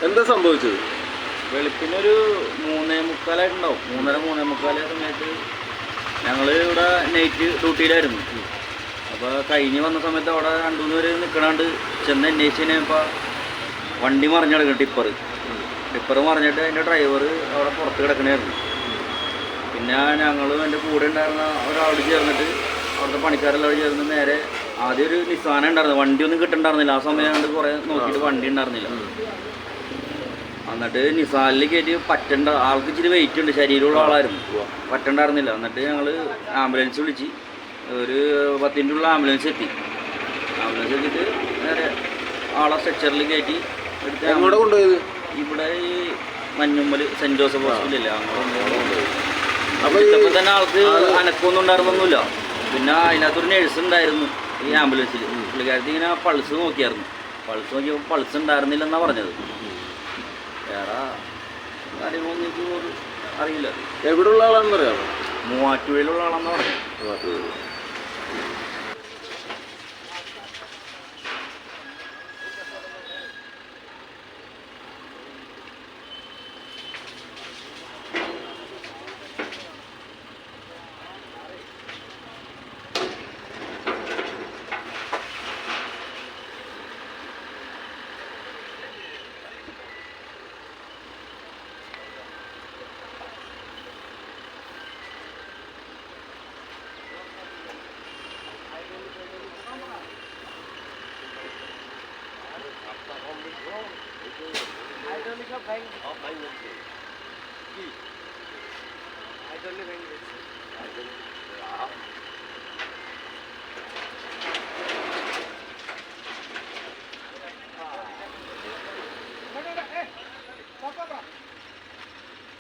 എന്താ സംഭവിച്ചത്? വെളുപ്പിനൊരു 3:45 3:30 സമയത്ത് ഞങ്ങൾ ഇവിടെ നൈറ്റ് ഡ്യൂട്ടിയിലായിരുന്നു. അപ്പോൾ കഴിഞ്ഞ് വന്ന സമയത്ത് അവിടെ 2-3 പേര് നിൽക്കണാണ്ട് ചെന്ന് അന്വേഷിച്ച് കഴിഞ്ഞപ്പോൾ വണ്ടി മറിഞ്ഞ് കിടക്കണം. ടിപ്പർ മറിഞ്ഞിട്ട് അതിൻ്റെ ഡ്രൈവർ അവിടെ പുറത്ത് കിടക്കണമായിരുന്നു. പിന്നെ ഞങ്ങളും എൻ്റെ കൂടെ ഉണ്ടായിരുന്ന ഒരാളോട് ചേർന്നിട്ട് അവിടുത്തെ പണിക്കാരെല്ലാം ചേർന്ന് നേരെ ആദ്യം ഒരു നിസാന ഉണ്ടായിരുന്നു. വണ്ടിയൊന്നും കിട്ടുന്നുണ്ടായിരുന്നില്ല. ആ സമയം കൊണ്ട് കുറേ നോക്കിയിട്ട് വണ്ടി ഉണ്ടായിരുന്നില്ല. എന്നിട്ട് നിസാനിൽ കയറ്റി പറ്റണ്ട ആൾക്ക് ഇച്ചിരി വെയിറ്റ് ഉണ്ട്, ശരീരമുള്ള ആളായിരുന്നു, പറ്റണ്ടായിരുന്നില്ല. എന്നിട്ട് ഞങ്ങൾ ആംബുലൻസ് വിളിച്ച് ഒരു 10 മിനിറ്റുള്ള ആംബുലൻസ് എത്തി. ആംബുലൻസ് എത്തിയിട്ട് നേരെ ആളെ സ്ട്രെച്ചറിൽ കയറ്റി എടുത്ത് അങ്ങോട്ട് കൊണ്ടുപോയത്. ഇവിടെ ഈ മഞ്ഞുമ്മൽ സെൻറ്റ് ജോസഫ് ഹോസ്പിറ്റലില്ലേ, അങ്ങോട്ട് കൊണ്ടുപോയി. അപ്പോൾ ഇതപ്പോൾ തന്നെ ആൾക്ക് അനക്കൊന്നും ഉണ്ടായിരുന്നൊന്നുമില്ല. പിന്നെ അതിനകത്തൊരു നേഴ്സ് ഉണ്ടായിരുന്നു ഈ ആംബുലൻസിൽ. പുള്ളിക്കാരത്തി ഇങ്ങനെ പൾസ് നോക്കിയായിരുന്നു. പൾസ് നോക്കിയപ്പോൾ പൾസ് ഉണ്ടായിരുന്നില്ലെന്നാണ് പറഞ്ഞത്. വേറെ കാര്യങ്ങളൊന്നും എനിക്ക് അറിയില്ല. എവിടെയുള്ള ആളാണെന്ന് പറയാമോ? മൂവാറ്റുപുഴയിലുള്ള ആളാണെന്ന് പറഞ്ഞു. I don't